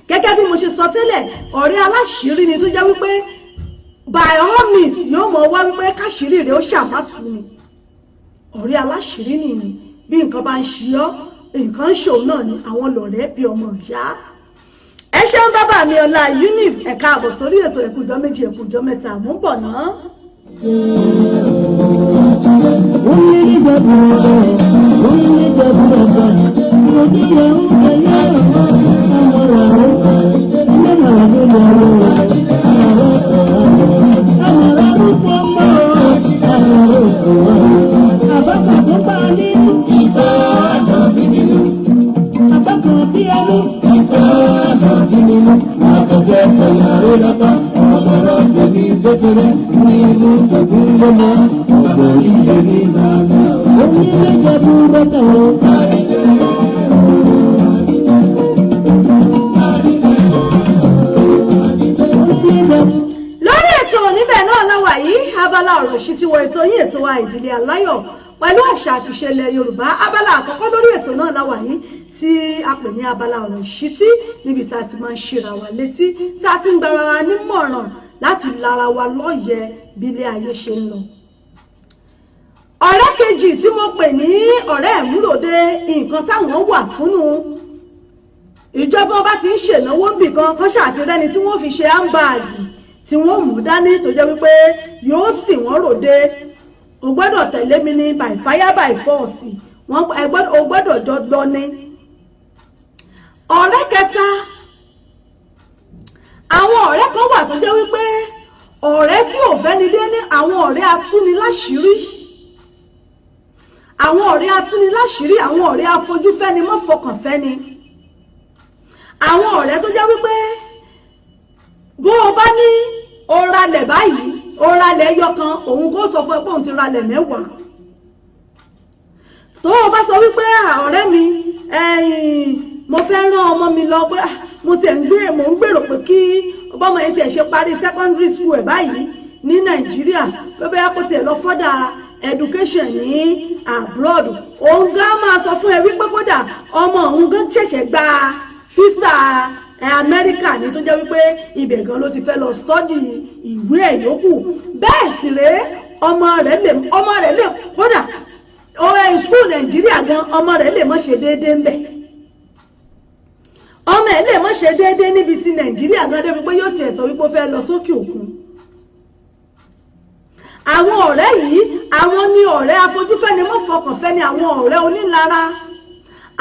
gẹ́gẹ́ bí mo ṣe sọ tẹ́lẹ̀, ọ̀rẹ́ aláṣìírí ni tó jẹ́ wípé by all means yóò mọ̀ wá wípé káṣìírí rẹ̀ ó ṣàmátù ni. ọ̀rẹ́ aláṣìírí nìyí, bí nǹkan bá ń ṣe ọ́ nǹkan ń ṣòun náà ni àwọn lọ̀rẹ́ bí ọmọ ìyá. ẹ ṣeun bàbá mi ọlá Unif, ẹ káàbọ̀ sórí ètò ẹ̀kújọ́ méjì ẹ̀kújọ́ mẹ́ta, mò ń bọ̀ náà. lórí ètò níbẹ̀ náà láwà yìí, abala ọ̀rọ̀ ìṣítí wọ ètò yín, ètò wa ìdílé aláyọ̀ pẹ̀lú àṣà àti ìṣẹ̀lẹ̀ Yorùbá. abala àkọ́kọ́ lórí ètò náà láwà yìí tí a pè ní abala ọ̀rọ̀ ìṣítí, níbi tá a ti máa ń ṣíra wa létí, tá a ti ń gbára wa nímọ̀ràn láti lára wa lọ́yẹ̀ bí ilé ayé ṣe ń lọ. ọ̀rẹ́ kejì tí mo pè ní ọ̀rẹ́ ẹ̀múròde, nǹkan táwọn wà fúnnu. ìjọba bá ti ń ṣènáwó nbìkan kan ṣàtìrẹ́ni tí wọ́n fi ṣe ámbáàgì tí wọ́n mú dání tó jẹ́ wípé yóò sì wọ́n ròde. o gbọ́dọ̀ tẹ̀lé mi ní by fire by force, o gbọ́dọ̀ jọgbọ́ ni. ọ̀rẹ́ kẹta, àwọn ọ̀rẹ́ kan wà tó jẹ́ wípé ọ̀rẹ́ tí ò fẹ́ni dé ní àwọn ọ̀rẹ́ atúniláṣìírí. àwọn ọ̀rẹ́ atúniláṣìírí, àwọn ọ̀rẹ́ afojúfẹ́ni mọ́fọkànfẹ́ni. àwọn ọ̀rẹ́ tó jẹ́ wípé bó o bá ní o ralẹ̀ báyìí, o ralẹ̀ ẹyọ kan, òun kò sọ fún ẹ pé òun ti ralẹ̀ mẹ́wàá. tó o bá sọ wípé ọ̀rẹ́ mi mo fẹ́ rán ọmọ mi lọ pé mo ń gbèrò pé kí ọmọ yẹn tiẹ̀ ṣe parí secondary school ẹ̀ báyìí ní Nàìjíríà, pé bẹ́ẹ̀ kó tiẹ̀ lọ further education ní abroad, òun gan máa sọ fún ẹ wípé kódà ọmọ òun gan ṣẹ̀ṣẹ̀ gba físà Amẹ́ríkà ní tó jẹ́ wípé ibẹ̀ gan ló ti fẹ́ lọ study ìwé ẹ̀ yòókù. bẹ́ẹ̀ sì rèé ọmọ rẹ̀ lè kódà school Nàìjíríà gan ọmọ rẹ̀ lè má ṣe déédéé ń bẹ̀ ọmọ ẹ̀ lè má ṣe déédéé níbi tí Nàìjíríà gan débi pé yóò tiẹ̀ sọ wípé ó fẹ́ lọ sókè òkun àwọn ọ̀rẹ́ yìí àwọn ni ọ̀rẹ́ afojúfẹ́ni mọ́fọkànfẹ́ni àwọn ọ̀rẹ́ onílara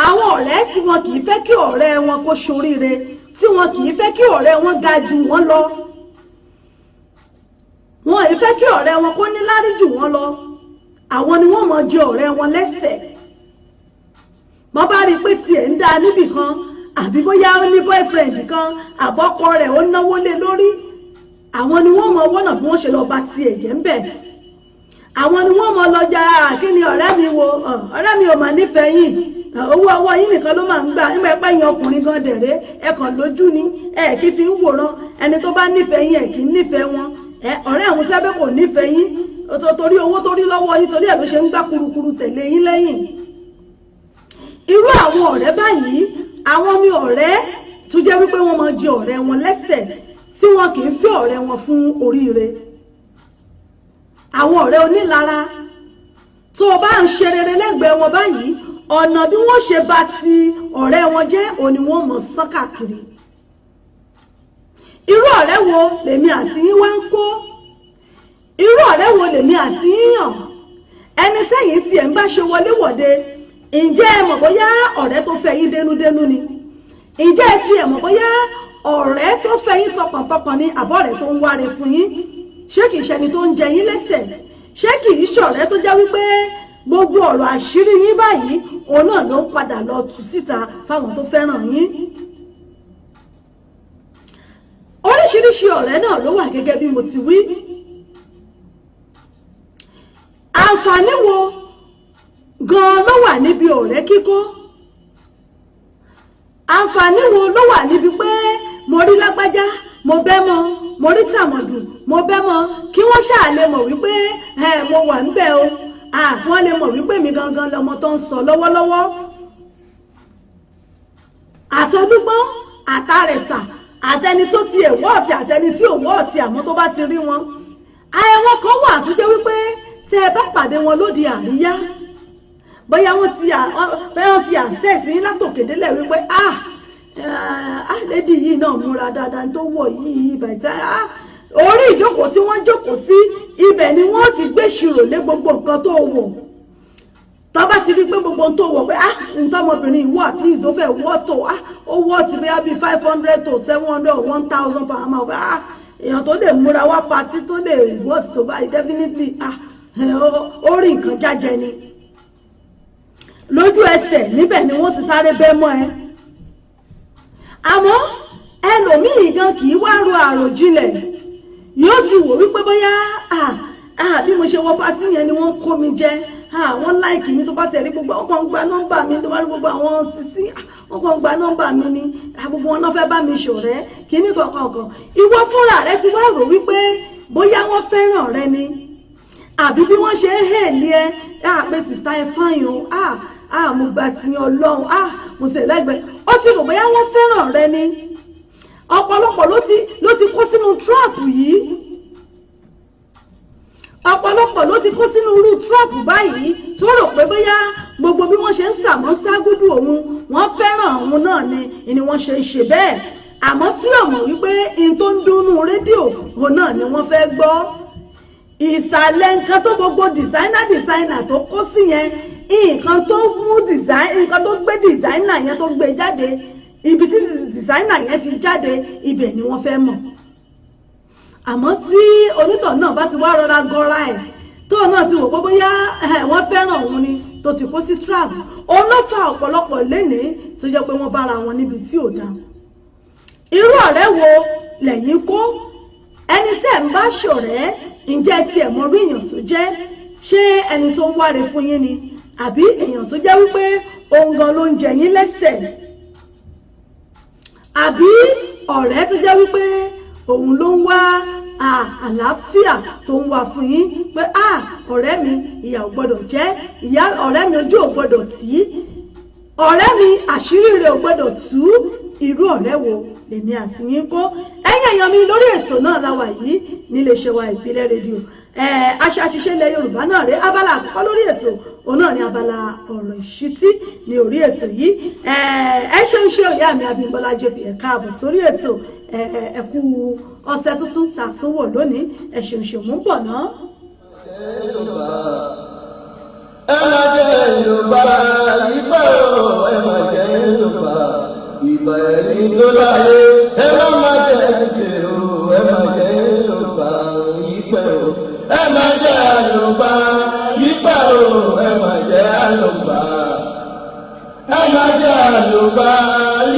àwọn ọ̀rẹ́ tí wọn kì í fẹ́ kí ọ̀rẹ́ wọn kó ṣoríire tí wọn kì í fẹ́ kí ọ̀rẹ́ wọn ga jù wọ́n lọ wọn ì fẹ́ kí ọ̀rẹ́ wọn kó níláárí jù wọ́n lọ àwọn ni wọ́n mọ̀ jẹ ọ̀rẹ́ wọn lẹ́sẹ̀ wọ́n bá rí i pé tiẹ̀ ń dá níbì kan àbí bóyá ó ní boyfriend kan àbọ́kọ rẹ̀ ó náwó lé lórí àwọn ni wọ́n mọ wọ́nà bí wọ́n ṣe lọ bá tiẹ̀ jẹ́ ń bẹ̀ àwọn ni wọ́n mọ lọ́jà kí ni ọ̀rẹ́ mi wo ọ̀rẹ́ mi ò mà nífẹ̀ẹ́ yín owó ọwọ́ yín nìkan ló máa ń gbà nígbà pẹ́ yín ọkùnrin gan dẹ̀rẹ́ ẹ kàn lójú ni ẹ kì í fi ń wòran ẹni tó bá nífẹ̀ẹ́ yín ẹ kì í nífẹ̀ẹ́ wọn ọ̀rẹ́ àwọn tẹ́bẹ́ kò nífẹ̀ẹ́ yín torí owó torí lọ́wọ́ yín torí ẹ̀ ló ṣe ń gbá kurukuru tẹ̀lé yín lẹ́yìn irú àwọn ọ̀rẹ́ báyìí àwọn ni ọ̀rẹ́ tó jẹ́ wípé wọ́n máa jẹ ọ̀rẹ́ wọn lẹ́sẹ̀ tí wọn kì í fẹ́ ọ̀rẹ́ wọn fún oríire àwọn ọ̀rẹ́ onílara tó o bá ń ṣe rere lẹ́gbẹ̀ẹ́ wọn báyìí ọ̀nà bí wọ́n ṣe bá ti ọ̀rẹ́ wọn jẹ́ òní wọ́n mọ̀ sán káàkiri irú ọ̀rẹ́ wo lèmi àti yín wá ń kó irú ọ̀rẹ́ wo lèmi àti yín yàn ẹni tẹ́yìn tiẹ̀ ń bá ṣe wọléwọ̀de ǹjẹ́ ẹ mọ̀ bóyá ọ̀rẹ́ tó fẹ́ yín dénúdénú ni ǹjẹ́ ẹ tiẹ̀ mọ̀ bóyá ọ̀rẹ́ tó fẹ́ yín tọkàntọkàn ni àbọ̀rẹ́ tó ń wáre fún yín ṣé kìí ṣẹni tó ń jẹ yín lẹ́sẹ̀ ṣé kìí ṣọ̀rẹ́ tó jẹ́ wípé gbogbo ọ̀rọ̀ àṣírí yín báyìí òun náà ló ń padà lọ tú síta fáwọn tó fẹ́ràn yín oríṣiríṣi ọ̀rẹ́ náà ló wà gẹ́gẹ́ bí mo ti wí àǹfààní wo gan-an ló wà níbi ọ̀rẹ́ kíkó àǹfààní wo ló wà níbi pé mo rí lágbájá mo bẹ́ mọ́ mo rí tàmọ̀dù mo bẹ́ mọ́ kí wọ́n ṣáà lè mọ̀ wípé mo wà ń bẹ̀ o wọ́n lè mọ̀ wípé mi gangan lọmọ tó ń sọ lọ́wọ́lọ́wọ́ àtọdúgbọ́n àtàrẹ̀sà àtẹni tó ti èwọ́ ọ̀tí àtẹni tí òwọ́ ọ̀tí àmọ́ tó bá ti rí wọn àwọn kan wà tó jẹ́ wípé tẹ́ ẹ bá pàdé wọn lóde àríyá bóyá wọ́n ti access yín látòkèdélẹ̀ wípé lady yìí náà múra dáadáa tó wọ̀ yìí bàtà orí ìjókòó tí wọ́n jókòó sí ibẹ̀ ni wọ́n ti gbé ṣirò lé gbogbo nǹkan tó wọ̀ tó bá ti rí pé gbogbo tó wọ̀ pé ntọ́mọbìnrin ìwọ at least ó fẹ́ wọ́ tó ó wọ́ ti bí 500 to 700 or 1000 per hour èèyàn tó lè múra wá patí tó lè wọ́ ti tó báyìí definitely ó rí nǹkan jájẹ ni lójú ẹsẹ̀ níbẹ̀ ni wọ́n ti sáré bẹ́ mọ́ ẹ àmọ́ ẹlòmíì gan kì í wá ro àròjinlẹ̀ yóò sì wò wípé bóyá bí mo ṣe wọ pátí yẹn ni wọ́n kó mi jẹ wọ́n láìkì mi tó bá tẹ̀rí gbogbo àwọn kan gba nọ́mbà mi tó bá rí gbogbo àwọn sisi wọ́n kan gba nọ́mbà mi ni gbogbo wọn náà fẹ́ bá mi ṣọ̀rẹ́ kíní kankan ìwọ fúnra rẹ ti wá rò wípé bóyá wọ́n fẹ́ràn rẹ ni àbí bí wọ́n ṣe ń hèlé ẹ pé sista ẹ fáyìn o mo gbà tí Ọlọ́run mo sì lẹ́gbẹ̀ẹ́ ó ti rò bóyá wọ́n fẹ́ràn rẹ ni ọ̀pọ̀lọpọ̀ ló ti kó sínú trap yìí ọ̀pọ̀lọpọ̀ ló ti kó sínú irú trap báyìí tó rò pé bóyá gbogbo bí wọ́n ṣe ń sàmọ́ ságúdù òun wọ́n fẹ́ràn òun náà ni wọ́n ṣe ń ṣe bẹ́ẹ̀ àmọ́ tí ò mọ̀ wípé in tó ń dúnú rédíò òun náà ni wọ́n fẹ́ gbọ́ ìsàlẹ̀ nǹkan tó gbogbo designer tó kó sí yẹn nǹkan tó mú nǹkan tó gbé designer yẹn tó gbé jáde ibi tí designer yẹn ti jáde ibẹ̀ ni wọ́n fẹ́ mọ̀ àmọ́ tí onítọ̀ náà bá ti wá rọra gọra ẹ̀ tó náà ti wò pé bóyá wọ́n fẹ́ràn òun ni tó ti kó sí trap òun ló fa ọ̀pọ̀lọpọ̀ lénìí tó jẹ́ pé wọ́n bára wọn níbi tí ò dáa irú ọ̀rẹ́ wo lẹ́yìn kó ẹni tí ẹ̀ ń bá ṣọ̀rẹ́ ǹjẹ́ tí ẹ̀ mọ orí èèyàn tó jẹ́ ṣé ẹni tó ń wáre fún yín ni àbí èèyàn tó jẹ́ wípé òun gan ló ń jẹ yín lẹ́sẹ̀ àbí ọ̀rẹ́ tó jẹ́ wípé òun ló ń wá àlàáfíà tó ń wá fún yín pé ọ̀rẹ́ mi ìyà ò gbọ́dọ̀ jẹ́ ọ̀rẹ́ mi ojú ò gbọ́dọ̀ tì í ọ̀rẹ́ mi àṣírí rẹ̀ ò gbọ́dọ̀ tú irú ọ̀rẹ́ wo lèmi àti yín kó. ẹ̀yin èèyàn mi lórí ètò náà la wà yìí níléeṣẹ́ wa ìbílẹ̀ rédíò àṣà àti ìṣe ilẹ̀ Yorùbá náà rèé abala àkọ́kọ́ lórí ètò òun náà ní abala ọ̀rọ̀ ìṣítí ní orí ètò yìí. ẹ ṣeun ṣe òyà mi Abímbọ́lá JP ẹ káàbọ̀ sórí ètò ẹ kú ọ̀sẹ̀ tuntun tá a tún wò lónìí ẹ ṣeun ṣe mú bọ̀ náà. ẹ má jẹ́ Yorùbá ìgbà ẹ má jẹ́ Yorùbá ìbà ẹni tó láyé ẹ má jẹ́ ṣe o ẹ má jẹ́ Yorùbá ìpẹ́ o ẹ má jẹ́ Yorùbá ìpẹ́ o ẹ má jẹ́ Yorùbá ẹ má jẹ́ Yorùbá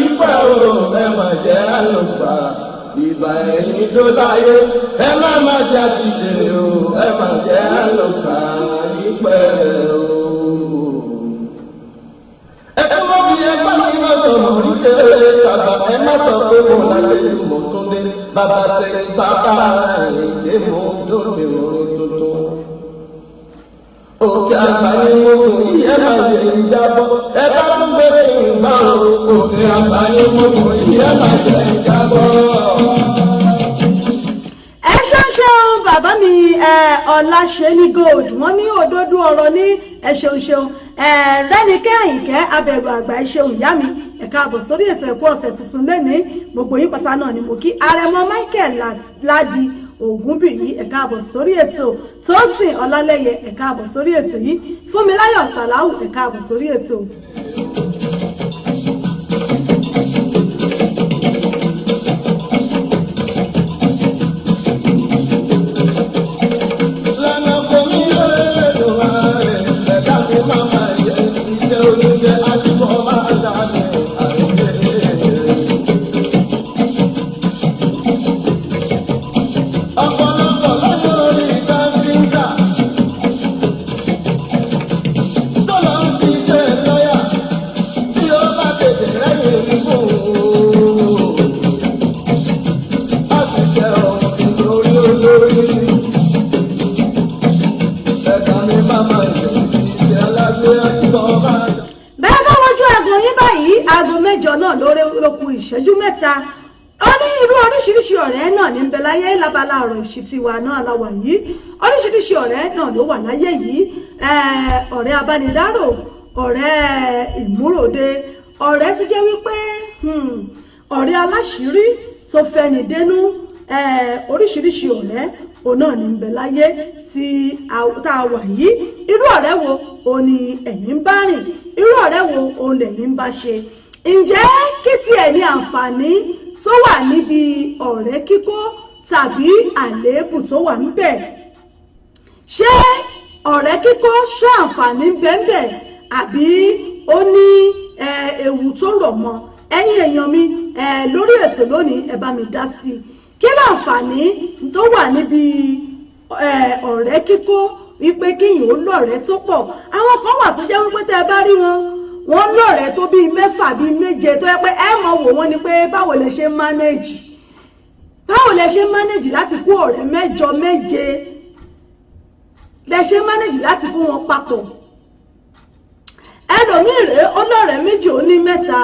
ìpẹ́ o ẹ má jẹ́ Yorùbá ìbà ẹni tó láyé ẹ má jẹ́ ṣiṣẹ́ o ẹ má jẹ́ Yorùbá ìpẹ́ o. Ẹ má sọ pé mo láṣẹ ìlú mọ̀ tó dé bàbá sẹ́yìn bàbá ìdè mọ̀ lóde òru tuntun. Òkè àgbà ni mo kò yí ẹ má lè jábọ́ ẹ bá tún bẹ̀rẹ̀ ìgbà o. Òkè àgbà ni mo kò yí ẹ má lè jábọ́. ẹ ṣeun bàbá mi Ọláṣẹ́ni Gold wọ́n ní òdodo ọ̀rọ̀ ní ẹ ṣeun Rẹ́nikẹ́ Àyìnkẹ́ abẹ̀rù àgbà ẹ ṣeun ìyá mi ẹ káàbọ̀ sórí ètò ẹ̀kọ́ ọ̀sẹ̀ tuntun lẹ́ni gbogbo yín pátá náà ni mo kí Àrẹ̀mọ Michael Ládi Ògúnbíyì ẹ káàbọ̀ sórí ètò Tósìn Ọlálẹ́yẹ ẹ káàbọ̀ sórí ètò yìí Fúnmiláyọ̀ Sàláwù ẹ káàbọ̀ sórí ètò. ìṣẹ́jú mẹ́ta ó ní irú oríṣiríṣi ọ̀rẹ́ náà ní bẹ láyé lábala ọ̀rọ̀ ìṣítí wa náà la wà yìí oríṣiríṣi ọ̀rẹ́ náà ló wà láyé yìí ọ̀rẹ́ abánidárò ọ̀rẹ́ ìmúròde ọ̀rẹ́ tó jẹ́ wípé ọ̀rẹ́ aláṣìírí tó fẹ́ni dénú oríṣiríṣi ọ̀rẹ́ òun náà ní bẹ láyé tí tá a wà yìí irú ọ̀rẹ́ wo òun ni ẹ̀yin bá rìn irú ọ̀rẹ́ wo òun lẹ̀yin bá ṣe ǹjẹ́ kí tiẹ̀ ní àǹfààní tó wà níbi ọ̀rẹ́ kíkó tàbí àléébù tó wà níbẹ̀ ṣé ọ̀rẹ́ kíkó ṣé àǹfààní bẹ́ẹ̀ àbí ó ní ewu tó rọ̀ mọ́ ẹ̀yin èèyàn mi lórí ètò lónìí ẹ bá mi dá sí i kí láǹfààní tó wà níbi ọ̀rẹ́ kíkó wípé kíyìn ó lọ́rẹ̀ẹ́ tó pọ̀ àwọn kan wà tó jẹ́ wípé tẹ́ ẹ bá rí wọ́n lọ́rẹ̀ẹ́ tó bíi mẹ́fà bíi méje tó yẹ pé ẹ mọ̀ wò wọ́n ni pé báwo lẹ ṣe mánéjì láti kó ọ̀rẹ́ mẹ́jọ méje lẹ ṣe mánéjì láti kó wọn papọ̀ ẹlòmíì rèé ó lọ́rẹ̀ẹ́ méjì ó ní mẹ́ta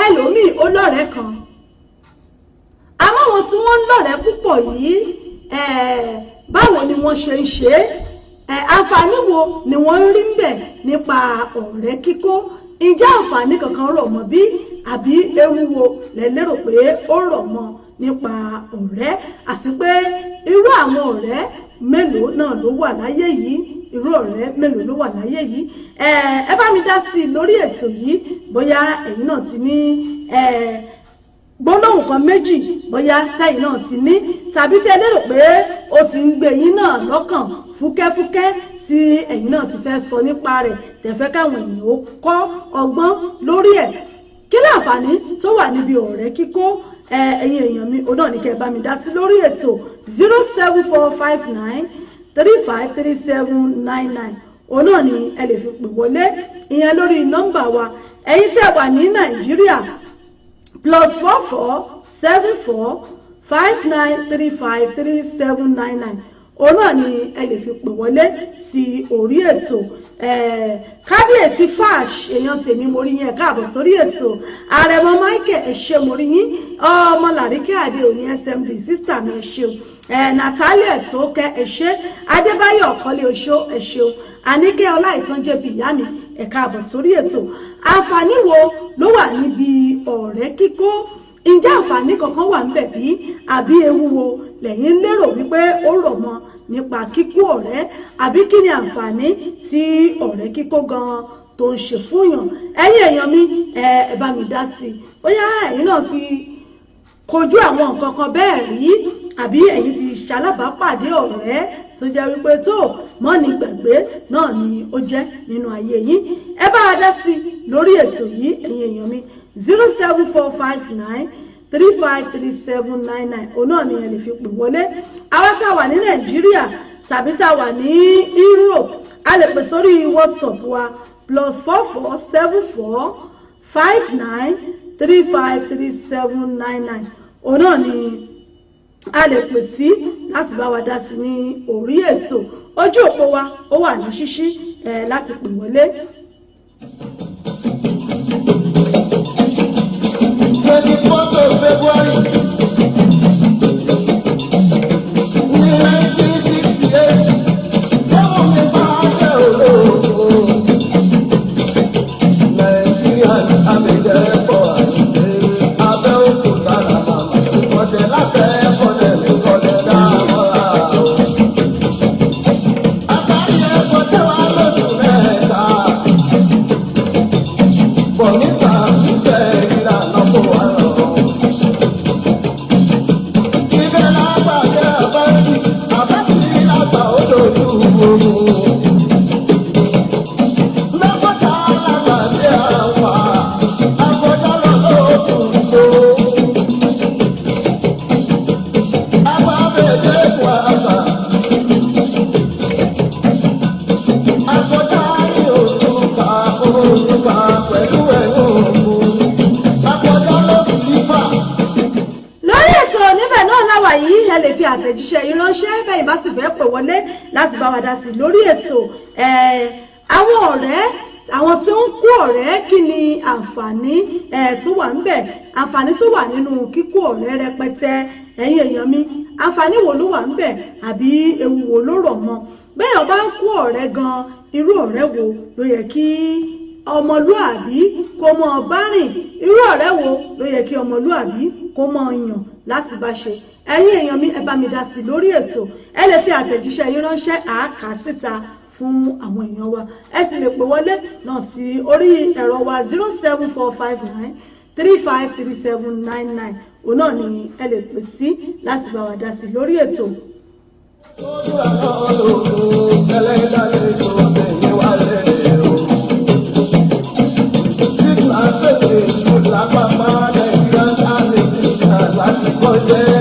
ẹlòmíì ó lọ́rẹ̀ẹ́ kan àmọ́ àwọn tí wọ́n ń lọ́rẹ̀ẹ́ púpọ̀ yìí báwo ni wọ́n ṣe ń ṣe àǹfààní wo ni wọ́n ń rí ń bẹ̀ nípa ọ̀rẹ́ kíkó ǹjẹ́ àǹfààní kankan rọ̀ mọ́ bí àbí ewu wo lẹ lérò pé ó rọ̀ mọ́ nípa ọ̀rẹ́ àti pé irú àwọn ọ̀rẹ́ mélòó náà ló wà láyé yìí irú ọ̀rẹ́ mélòó ló wà láyé yìí ẹ bá mi dá sí i lórí ètò yìí bóyá ẹ̀yin náà ti ní gbólóhùn kan méjì bóyá tẹ́yin náà ti ní tàbí tí ẹ lérò pé ó ti ń gbé yín náà lọ́kàn fúkẹ́fúkẹ́ tí ẹ̀yin náà ti fẹ́ sọ nípa rẹ̀ tẹ̀fẹ́ káwọn èèyàn ó kọ́ ọgbọ́n lórí ẹ̀ kí láǹfààní tó wà níbi ọ̀rẹ́ kíkó ẹ̀yin èèyàn mi ó náà ní kẹ́ ẹ bá mi dá sí lórí ètò 07459 353799 òun náà ni ẹ lè fi pè wọlé ìyẹn lórí nọ́mbà wa ẹ̀yin tí ẹ wà ní Nàìjíríà +44 74 59 35 3799 òun náà ni ẹ lè fi pè wọlé sí orí ètò. Kábíyèsí Fash èèyàn tèmi mo rí yín ẹ káàbọ̀ sórí ètò. Àrẹ̀mọ Michael ẹ ṣé mo rí yín. Ọmọ Làríkẹ́ Adé òní SMD sísítà mi ẹ ṣé o. Natalia Tókẹ́ ẹ ṣé. Adébáyọ̀ Kọ́lé Oṣó ẹ ṣé o. Àníkẹ́ Ọláìtàn jẹ̀bi ìyá mi ẹ káàbọ̀ sórí ètò. Àǹfààní wo ló wà níbi ọ̀rẹ́ kíkó? Ǹjẹ́ àǹfààní kankan wà ńbẹ̀ bí àbí ewu wo lẹ́yìn lérò wípé ó rọ̀ mọ́ nípa kíkó ọ̀rẹ́ àbí kí ni àǹfààní tí ọ̀rẹ́ kíkó gan-an tó ń ṣe fúnyàn? Ẹ̀yin èèyàn mi ẹ bá mi dá sí i. Bóyá ẹ̀yin náà ti kojú àwọn nǹkan kan bẹ́ẹ̀ rí àbí ẹ̀yin ti ṣalábàápàdé ọ̀rẹ́ tó jẹ́ wípé tó mọ́ni gbàgbé náà ni ó jẹ́ nínú ayé yín. Ẹ bá wa dá sí i lórí ètò yìí ẹ̀yin èèyàn mi 07459353799 òun náà ni ẹ lè fi pè wọlé. Àwa tá a wà ní Nàìjíríà tàbí tá a wà ní Europe a lè pè sórí WhatsApp wa +447459353799 òun náà ni a lè pè sí láti bá wa dá sí ní orí ètò. Ojú òpó wa ó wà ní ṣíṣí láti pè wọlé. 24th of February 1968, lọ́wọ́ mi bá ṣe olóògbé. Nigerian Amẹ̀jẹ̀pọ̀ àyè Abẹ́òkúta làmà ọ̀sẹ̀ látẹ̀ kọ́lẹ̀ mi kọ́lẹ̀ dáhọ́ra. Àtàrí ẹ̀kọ́ tẹ́ wá lóṣù mẹ́ta. Bọ̀ níta ìfẹ́ ìlànà kó wá lọ. Ibẹ̀ lágbà jẹ́ àbájú, àbájú lágbà ó dojú omi. Lọ́kọ̀tà lágbà jẹ́ àwà, àkọ́jà lọ lóògùn tó. Àgbà bèjẹ́ kù àgbà. Àkọ́jà ní òṣùkà pẹ̀lú ẹ̀yìn òkú. Àkọ́jà ló fi fà. Lórí ètò níbẹ̀ náà láwà yìí ẹ lè fi àtẹ̀jíṣẹ́ yìí ránṣẹ́ bẹ́ẹ̀ bá sì fẹ́ pè wọlé láti bá wa dá sí lórí ètò. Àwọn ọ̀rẹ́ àwọn tí ó ń kó ọ̀rẹ́ kí ni àǹfààní tó wà ńbẹ̀? Àǹfààní tó wà nínú kíkó ọ̀rẹ́ rẹpẹtẹ ẹ̀yin èèyàn mi. Àǹfààní wo ló wà ńbẹ̀ àbí ewu wo ló rọ̀ mọ́? Bẹ́ẹ̀ bá ń kó ọ̀rẹ́ gan irú ọ̀rẹ́ wo ló yẹ kí ọmọlúàbí kó mọ bá rìn? Irú ọ̀rẹ́ wo ló yẹ kí ọmọlúàbí kó mọ yàn láti bá ṣe? Ẹ̀yin èèyàn mi ẹ bá mi dá sí lórí ètò. Ẹ lè fi àtẹ̀jíṣẹ́ yín ránṣẹ́ àáká síta fún àwọn èèyàn wa. Ẹ sì lè pè wọlé náà sí orí ẹ̀rọ wa 07459353799 òun náà ni ẹ lè pè sí láti bá wa dá sí lórí ètò. Ojú àná lòkun ẹlẹ́dàá tó tẹ̀lé wá lẹ́yìn o. Sígbà pèsè ìlú lápapá Nàìjíríà láti ṣe àlàkí kọ́ṣẹ́.